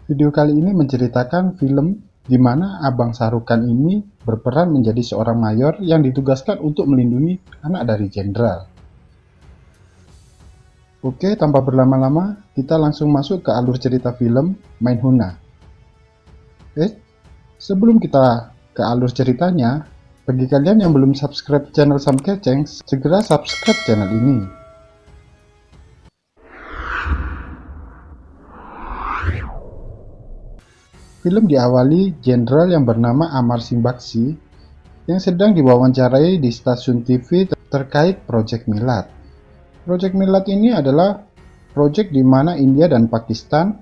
Video kali ini menceritakan film di mana Abang Sarukan ini berperan menjadi seorang mayor yang ditugaskan untuk melindungi anak dari jenderal. Oke, tanpa berlama-lama, kita langsung masuk ke alur cerita film Mainhuna. Sebelum kita ke alur ceritanya, bagi kalian yang belum subscribe channel Sam Keceng, segera subscribe channel ini. Film diawali jenderal yang bernama Amar Singh Bakshi yang sedang diwawancarai di stasiun TV terkait Project Milad. Project Milad ini adalah proyek di mana India dan Pakistan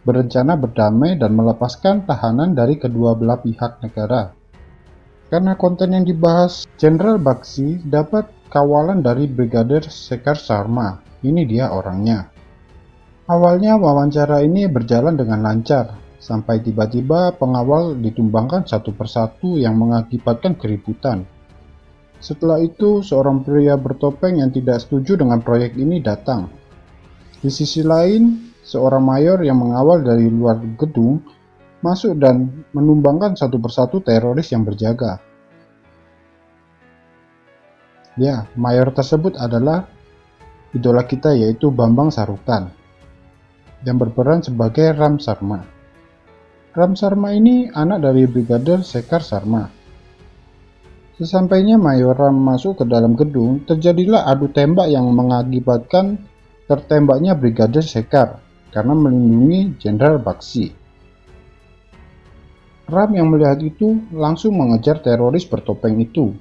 berencana berdamai dan melepaskan tahanan dari kedua belah pihak negara. Karena konten yang dibahas, Jenderal Bakshi dapat kawalan dari Brigadir Shekhar Sharma. Ini dia orangnya. Awalnya wawancara ini berjalan dengan lancar, sampai tiba-tiba pengawal ditumbangkan satu persatu yang mengakibatkan keributan. Setelah itu, seorang pria bertopeng yang tidak setuju dengan proyek ini datang. Di sisi lain, seorang mayor yang mengawal dari luar gedung masuk dan menumbangkan satu persatu teroris yang berjaga. Ya, mayor tersebut adalah idola kita, yaitu Bambang Sarukan, yang berperan sebagai Ram Sharma. Ram Sharma ini anak dari Brigadir Shekhar Sharma. Sesampainya Mayor Ram masuk ke dalam gedung, terjadilah adu tembak yang mengakibatkan tertembaknya Brigadir Shekhar karena melindungi Jenderal Bakshi. Ram yang melihat itu langsung mengejar teroris bertopeng itu,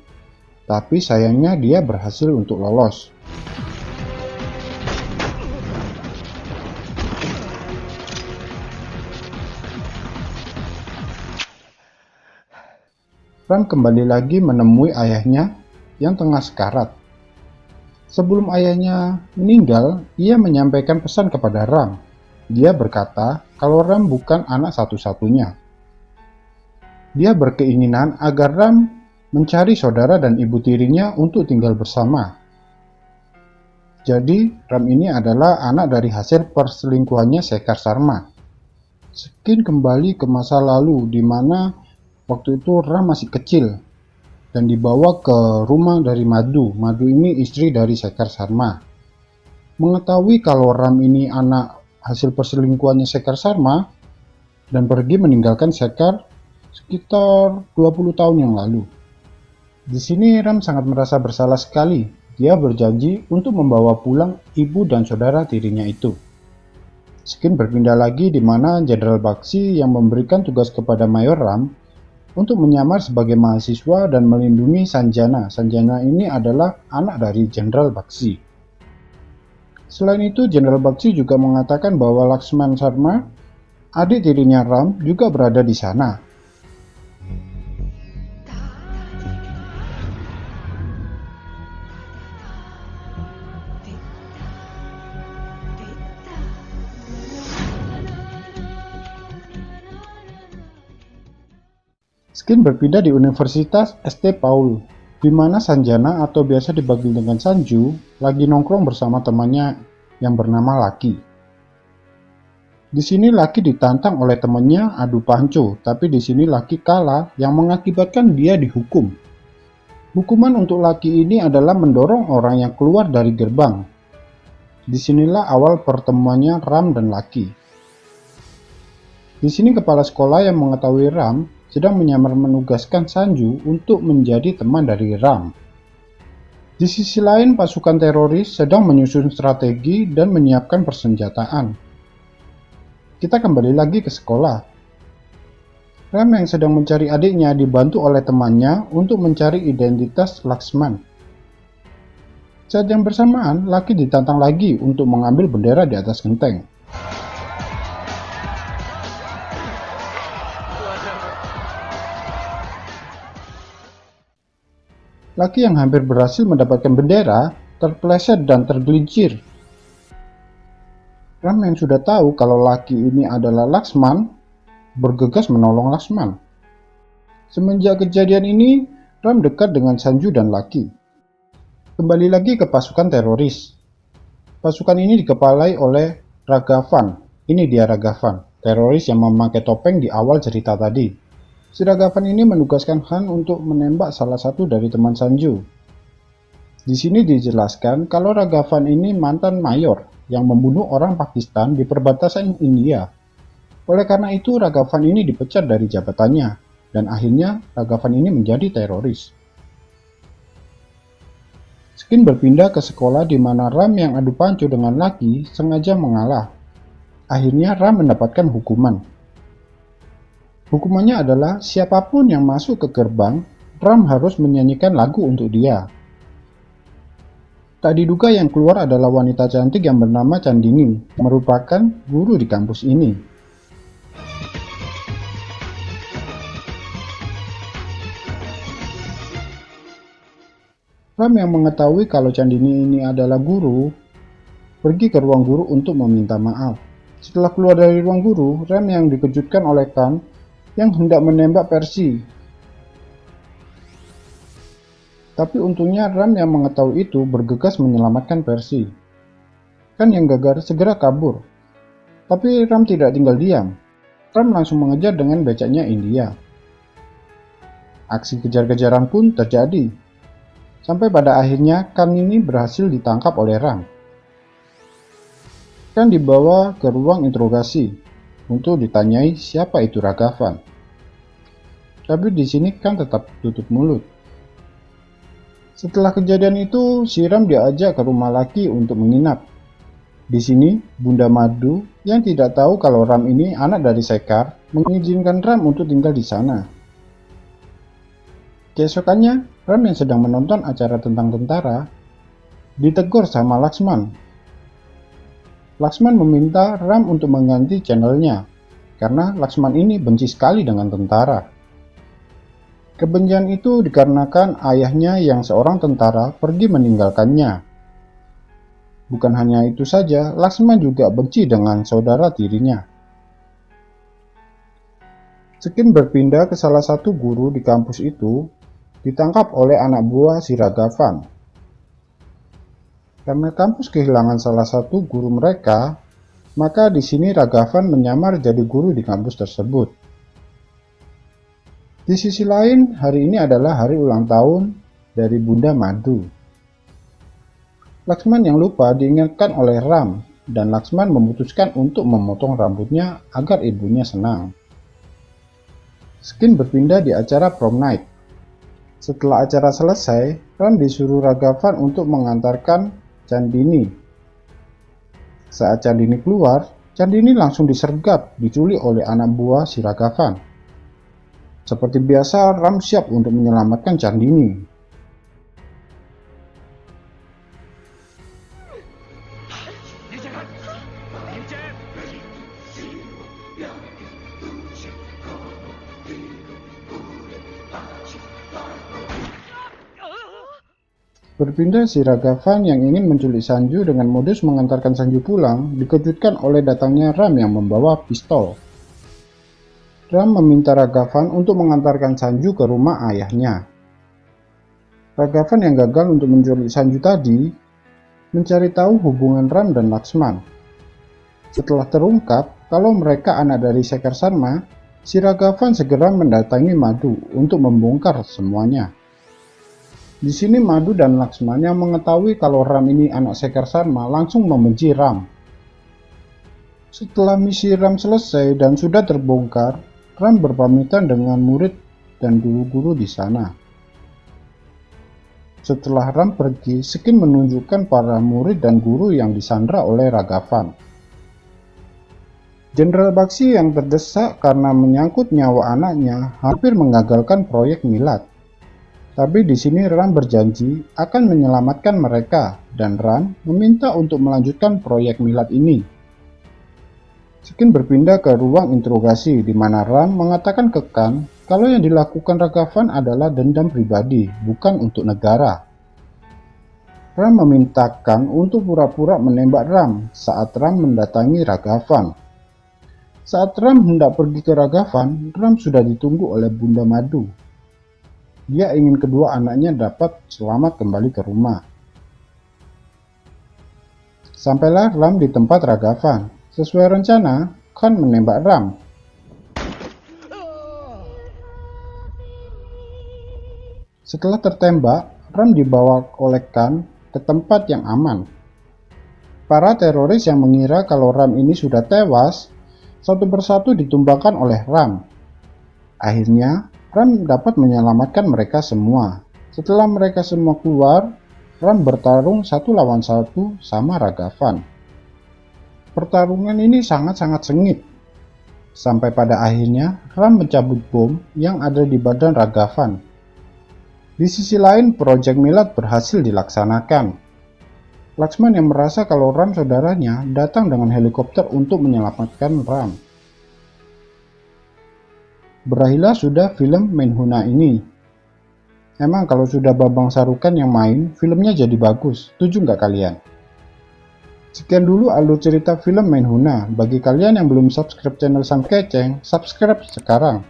tapi sayangnya dia berhasil untuk lolos. Ram kembali lagi menemui ayahnya yang tengah sekarat. Sebelum ayahnya meninggal, ia menyampaikan pesan kepada Ram. Dia berkata kalau Ram bukan anak satu-satunya. Dia berkeinginan agar Ram mencari saudara dan ibu tirinya untuk tinggal bersama. Jadi, Ram ini adalah anak dari hasil perselingkuhannya Shekhar Sharma. Skin kembali ke masa lalu di mana waktu itu Ram masih kecil dan dibawa ke rumah dari Madhu. Madhu ini istri dari Shekhar Sharma. Mengetahui kalau Ram ini anak hasil perselingkuhannya Shekhar Sharma dan pergi meninggalkan Shekhar sekitar 20 tahun yang lalu. Di sini Ram sangat merasa bersalah sekali. Dia berjanji untuk membawa pulang ibu dan saudara tirinya itu. Skin berpindah lagi di mana Jenderal Bakshi yang memberikan tugas kepada Mayor Ram untuk menyamar sebagai mahasiswa dan melindungi Sanjana. Sanjana ini adalah anak dari Jenderal Bakshi. Selain itu, Jenderal Bakshi juga mengatakan bahwa Lakshman Sharma, adik tirinya Ram, juga berada di sana. Skin berpindah di Universitas St. Paul, di mana Sanjana atau biasa dipanggil dengan Sanju lagi nongkrong bersama temannya yang bernama Lucky. Di sini Lucky ditantang oleh temannya adu panco, tapi di sini Lucky kalah yang mengakibatkan dia dihukum. Hukuman untuk Lucky ini adalah mendorong orang yang keluar dari gerbang. Disinilah awal pertemuannya Ram dan Lucky. Di sini kepala sekolah yang mengetahui Ram sedang menyamar menugaskan Sanju untuk menjadi teman dari Ram. Di sisi lain, pasukan teroris sedang menyusun strategi dan menyiapkan persenjataan. Kita kembali lagi ke sekolah. Ram yang sedang mencari adiknya dibantu oleh temannya untuk mencari identitas Lakshman. Saat yang bersamaan, Lucky ditantang lagi untuk mengambil bendera di atas genteng. Lucky yang hampir berhasil mendapatkan bendera terpeleset dan tergelincir. Ram yang sudah tahu kalau Lucky ini adalah Lakshman bergegas menolong Lakshman. Semenjak kejadian ini, Ram dekat dengan Sanju dan Lucky. Kembali lagi ke pasukan teroris. Pasukan ini dikepalai oleh Raghavan. Ini dia Raghavan. teroris yang memakai topeng di awal cerita tadi. Si Ragavan ini menugaskan Han untuk menembak salah satu dari teman Sanju. Di sini dijelaskan kalau Ragavan ini mantan mayor yang membunuh orang Pakistan di perbatasan India. Oleh karena itu, Ragavan ini dipecat dari jabatannya, dan akhirnya Ragavan ini menjadi teroris. Skin berpindah ke sekolah di mana Ram yang adu panco dengan Lucky sengaja mengalah. Akhirnya Ram mendapatkan hukuman. Hukumannya adalah siapapun yang masuk ke gerbang, Ram harus menyanyikan lagu untuk dia. Tak diduga yang keluar adalah wanita cantik yang bernama Chandini, merupakan guru di kampus ini. Ram yang mengetahui kalau Chandini ini adalah guru, pergi ke ruang guru untuk meminta maaf. Setelah keluar dari ruang guru, Ram yang dikejutkan oleh Khan yang hendak menembak Percy. Tapi untungnya Ram yang mengetahui itu bergegas menyelamatkan Percy. Khan yang gagal segera kabur. Tapi Ram tidak tinggal diam. Ram langsung mengejar dengan becaknya India. Aksi kejar-kejaran pun terjadi. Sampai pada akhirnya Khan ini berhasil ditangkap oleh Ram. Khan dibawa ke ruang interogasi untuk ditanyai siapa itu Ragavan. Tapi di sini Khan tetap tutup mulut. Setelah kejadian itu, si Ram diajak ke rumah Lucky untuk menginap. Di sini, Bunda Madu yang tidak tahu kalau Ram ini anak dari Sekar mengizinkan Ram untuk tinggal di sana. Keesokannya, Ram yang sedang menonton acara tentang tentara ditegur sama Laxman. Laxman meminta Ram untuk mengganti channelnya karena Laxman ini benci sekali dengan tentara. Kebencian itu dikarenakan ayahnya yang seorang tentara pergi meninggalkannya. Bukan hanya itu saja, Laxman juga benci dengan saudara tirinya. Skin berpindah ke salah satu guru di kampus itu, ditangkap oleh anak buah si Ragavan. Karena kampus kehilangan salah satu guru mereka, maka di sini Ragavan menyamar jadi guru di kampus tersebut. Di sisi lain, hari ini adalah hari ulang tahun dari Bunda Madu. Laxman yang lupa diingatkan oleh Ram, dan Laxman memutuskan untuk memotong rambutnya agar ibunya senang. Skin berpindah di acara prom night. Setelah acara selesai, Ram disuruh Ragavan untuk mengantarkan Chandini. Saat Chandini keluar, Chandini langsung disergap, diculik oleh anak buah si Ragavan. Seperti biasa, Ram siap untuk menyelamatkan Chandini. Berpindah si Ragavan yang ingin menculik Sanju dengan modus mengantarkan Sanju pulang, dikejutkan oleh datangnya Ram yang membawa pistol. Ram meminta Ragavan untuk mengantarkan Sanju ke rumah ayahnya. Ragavan yang gagal untuk menculik Sanju tadi, mencari tahu hubungan Ram dan Laxman. Setelah terungkap kalau mereka anak dari Sekar Sarma, si Ragavan segera mendatangi Madu untuk membongkar semuanya. Di sini Madu dan Laxman yang mengetahui kalau Ram ini anak Sekar Sarma langsung membenci Ram. Setelah misi Ram selesai dan sudah terbongkar, Ram berpamitan dengan murid dan guru-guru di sana. Setelah Ram pergi, Skin menunjukkan para murid dan guru yang disandra oleh Ragavan. Jenderal Baxi yang terdesak karena menyangkut nyawa anaknya hampir mengagalkan proyek Milad. Tapi di sini Ram berjanji akan menyelamatkan mereka dan Ram meminta untuk melanjutkan proyek Milad ini. Skin berpindah ke ruang interogasi di mana Ram mengatakan ke Khan kalau yang dilakukan Ragavan adalah dendam pribadi, bukan untuk negara. Ram meminta Khan untuk pura-pura menembak Ram saat Ram mendatangi Ragavan. Saat Ram hendak pergi ke Ragavan, Ram sudah ditunggu oleh Bunda Madu. Dia ingin kedua anaknya dapat selamat kembali ke rumah. Sampailah Ram di tempat Ragavan. Sesuai rencana, Khan menembak Ram. Setelah tertembak, Ram dibawa oleh Khan ke tempat yang aman. Para teroris yang mengira kalau Ram ini sudah tewas, satu persatu ditumbangkan oleh Ram. Akhirnya, Ram dapat menyelamatkan mereka semua. Setelah mereka semua keluar, Ram bertarung 1 lawan 1 sama Ragavan. Pertarungan ini sangat-sangat sengit. Sampai pada akhirnya, Ram mencabut bom yang ada di badan Ragavan. Di sisi lain, Project Milad berhasil dilaksanakan. Laksman yang merasa kalau Ram saudaranya datang dengan helikopter untuk menyelamatkan Ram. Berakhirlah sudah film Menhuna ini. Emang kalau sudah Bambang Sarukan yang main, filmnya jadi bagus. Setuju nggak kalian? Sekian dulu alur cerita film Menhuna. Bagi kalian yang belum subscribe channel Sam Keceng, subscribe sekarang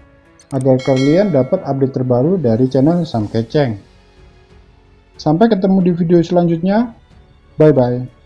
agar kalian dapat update terbaru dari channel Sam Keceng. Sampai ketemu di video selanjutnya. Bye bye.